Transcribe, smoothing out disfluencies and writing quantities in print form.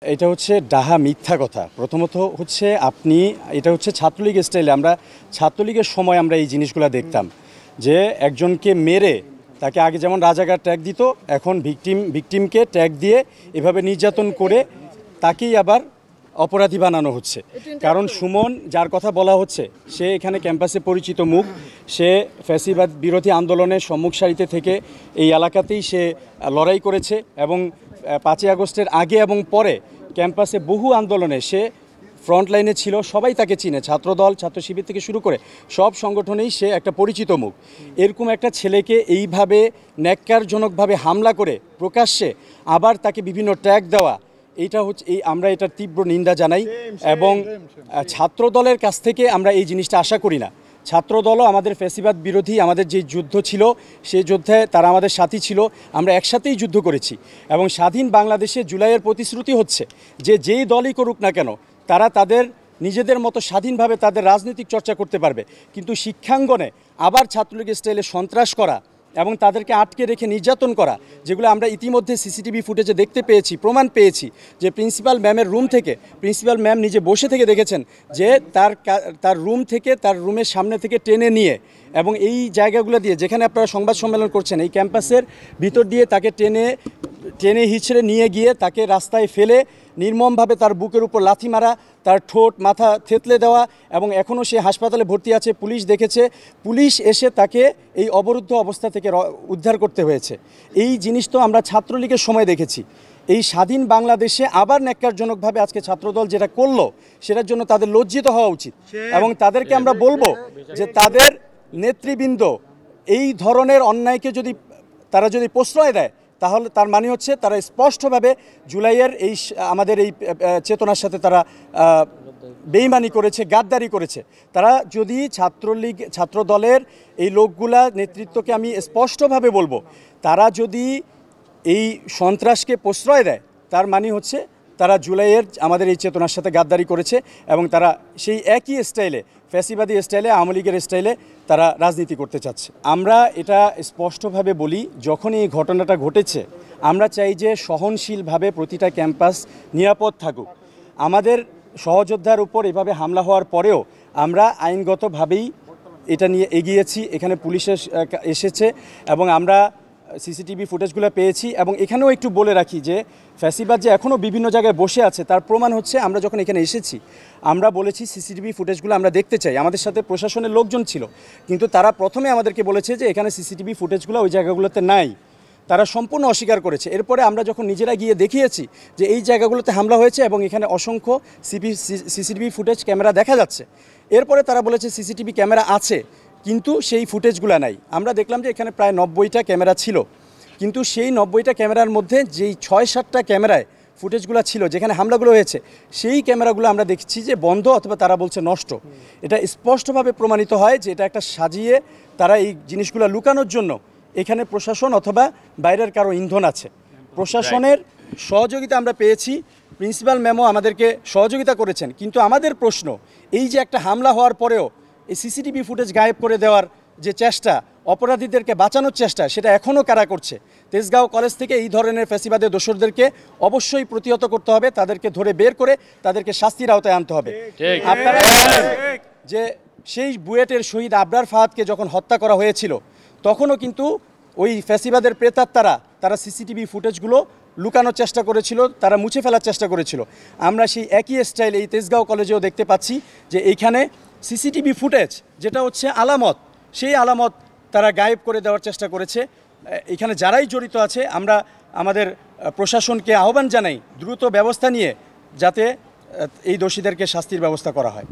এটা হচ্ছে ডাহা মিথ্যা কথা। প্রথমত হচ্ছে আপনি এটা হচ্ছে ছাত্রলীগ স্টাইলে আমরা ছাত্রলীগের সময় আমরা এই জিনিসগুলো দেখতাম যে একজনকে মেরে তাকে আগে যেমন রাজাকার ট্যাগ দিত, এখন ভিকটিমকে ট্যাগ দিয়ে এভাবে নির্যাতন করে তাকেই আবার অপরাধী বানানো হচ্ছে। কারণ সুমন যার কথা বলা হচ্ছে সে এখানে ক্যাম্পাসে পরিচিত মুখ, সে ফ্যাসিবাদ বিরোধী আন্দোলনের সম্মুখ সারিতে থেকে এই এলাকাতেই সে লড়াই করেছে এবং 5ই আগস্টের আগে এবং পরে ক্যাম্পাসে বহু আন্দোলনে সে ফ্রন্ট লাইনে ছিল, সবাই তাকে চিনে, ছাত্রদল ছাত্র শিবির থেকে শুরু করে সব সংগঠনেই সে একটা পরিচিত মুখ। এরকম একটা ছেলেকে এইভাবে ন্যাক্কারজনকভাবে হামলা করে প্রকাশ্যে আবার তাকে বিভিন্ন ট্যাগ দেওয়া, এইটা হচ্ছে আমরা এটার তীব্র নিন্দা জানাই এবং ছাত্রদলের কাছ থেকে আমরা এই জিনিসটা আশা করি না। ছাত্রদলও আমাদের ফ্যাসিবাদ বিরোধী আমাদের যে যুদ্ধ ছিল সেই যুদ্ধে তারা আমাদের সাথী ছিল, আমরা একসাথেই যুদ্ধ করেছি এবং স্বাধীন বাংলাদেশে জুলাইয়ের প্রতিশ্রুতি হচ্ছে যে যেই দলই করুক না কেন তারা তাদের নিজেদের মতো স্বাধীনভাবে তাদের রাজনৈতিক চর্চা করতে পারবে, কিন্তু শিক্ষাঙ্গনে আবার ছাত্রলীগ স্টাইলে সন্ত্রাস করা এবং তাদেরকে আটকে রেখে নির্যাতন করা, যেগুলো আমরা ইতিমধ্যে সিসিটিভি ফুটেজে দেখতে পেয়েছি, প্রমাণ পেয়েছি যে প্রিন্সিপাল ম্যামের রুম থেকে প্রিন্সিপাল ম্যাম নিজে বসে থেকে দেখেছেন যে তার রুম থেকে তার রুমের সামনে থেকে টেনে নিয়ে এবং এই জায়গাগুলো দিয়ে যেখানে আপনারা সংবাদ সম্মেলন করছেন এই ক্যাম্পাসের ভিতর দিয়ে তাকে টেনে হিঁচড়ে নিয়ে গিয়ে তাকে রাস্তায় ফেলে নির্মমভাবে তার বুকের উপর লাথি মারা, তার ঠোঁট মাথা থেতলে দেওয়া এবং এখনও সে হাসপাতালে ভর্তি আছে। পুলিশ দেখেছে, পুলিশ এসে তাকে এই অবরুদ্ধ অবস্থা থেকে উদ্ধার করতে হয়েছে। এই জিনিস তো আমরা ছাত্রলীগের সময় দেখেছি। এই স্বাধীন বাংলাদেশে আবার ন্যাক্কারজনকভাবে আজকে ছাত্রদল যেটা করলো সেটার জন্য তাদের লজ্জিত হওয়া উচিত এবং তাদেরকে আমরা বলবো যে তাদের নেতৃবৃন্দ এই ধরনের অন্যায়কে তারা যদি প্রশ্রয় দেয় তাহলে তার মানে হচ্ছে তারা স্পষ্টভাবে জুলাইয়ের আমাদের এই চেতনার সাথে তারা বেইমানি করেছে, গাদ্দারি করেছে। তারা যদি ছাত্রদলের এই লোকগুলা নেতৃত্বকে আমি স্পষ্টভাবে বলবো, তারা যদি এই সন্ত্রাসকে প্রশ্রয় দেয় তার মানে হচ্ছে তারা জুলাইয়ের আমাদের এই চেতনার সাথে গাদ্দারি করেছে এবং তারা সেই একই স্টাইলে ফ্যাসিবাদী স্টাইলে আওয়ামী লীগের স্টাইলে তারা রাজনীতি করতে চাচ্ছে। আমরা এটা স্পষ্টভাবে বলি, যখন এই ঘটনাটা ঘটেছে আমরা চাই যে সহনশীলভাবে প্রতিটা ক্যাম্পাস নিরাপদ থাকুক। আমাদের সহযোদ্ধার উপর এভাবে হামলা হওয়ার পরেও আমরা আইনগতভাবেই এটা নিয়ে এগিয়েছি, এখানে পুলিশ এসেছে এবং আমরা সিসিটিভি ফুটেজগুলো পেয়েছি এবং এখানেও একটু বলে রাখি যে ফ্যাসিবাদ যে এখনও বিভিন্ন জায়গায় বসে আছে তার প্রমাণ হচ্ছে আমরা যখন এখানে এসেছি আমরা বলেছি সিসিটিভি ফুটেজগুলো আমরা দেখতে চাই। আমাদের সাথে প্রশাসনের লোকজন ছিল, কিন্তু তারা প্রথমে আমাদেরকে বলেছে যে এখানে সিসিটিভি ফুটেজগুলো ওই জায়গাগুলোতে নাই, তারা সম্পূর্ণ অস্বীকার করেছে। এরপরে আমরা যখন নিজেরা গিয়ে দেখিয়েছি যে এই জায়গাগুলোতে হামলা হয়েছে এবং এখানে অসংখ্য সিসিটিভি ফুটেজ ক্যামেরা দেখা যাচ্ছে, এরপরে তারা বলেছে সিসিটিভি ক্যামেরা আছে কিন্তু সেই ফুটেজগুলো নাই। আমরা দেখলাম যে এখানে প্রায় 90টা ক্যামেরা ছিল, কিন্তু সেই 90টা ক্যামেরার মধ্যে যেই 6-7টা ক্যামেরায় ফুটেজগুলো ছিল যেখানে হামলাগুলো হয়েছে সেই ক্যামেরাগুলো আমরা দেখছি যে বন্ধ অথবা তারা বলছে নষ্ট। এটা স্পষ্টভাবে প্রমাণিত হয় যে এটা একটা সাজিয়ে তারা এই জিনিসগুলো লুকানোর জন্য এখানে প্রশাসন অথবা বাইরের কারো ইন্ধন আছে। প্রশাসনের সহযোগিতা আমরা পেয়েছি, প্রিন্সিপাল ম্যামও আমাদেরকে সহযোগিতা করেছেন, কিন্তু আমাদের প্রশ্ন এই যে একটা হামলা হওয়ার পরেও এই সিসিটিভি ফুটেজ গায়েব করে দেওয়ার যে চেষ্টা, অপরাধীদেরকে বাঁচানোর চেষ্টা, সেটা এখনও কারা করছে? তেজগাঁও কলেজ থেকে এই ধরনের ফ্যাসিবাদের দোসরদেরকে অবশ্যই প্রতিহত করতে হবে, তাদেরকে ধরে বের করে তাদেরকে শাস্তির আওতায় আনতে হবে। আপনারা যে সেই বুয়েটের শহীদ আবরার ফাহাদকে যখন হত্যা করা হয়েছিল তখনও কিন্তু ওই ফ্যাসিবাদের প্রেতাত্মারা তারা সিসিটিভি ফুটেজগুলো লুকানোর চেষ্টা করেছিল, তারা মুছে ফেলার চেষ্টা করেছিল। আমরা সেই একই স্টাইল এই তেজগাঁও কলেজেও দেখতে পাচ্ছি যে এইখানে সিসিটিভি ফুটেজ যেটা হচ্ছে আলামত, সেই আলামত তারা গায়েব করে দেওয়ার চেষ্টা করেছে। এখানে যারাই জড়িত আছে আমরা আমাদের প্রশাসনকে আহ্বান জানাই দ্রুত ব্যবস্থা নিয়ে যাতে এই দোষীদেরকে শাস্তির ব্যবস্থা করা হয়।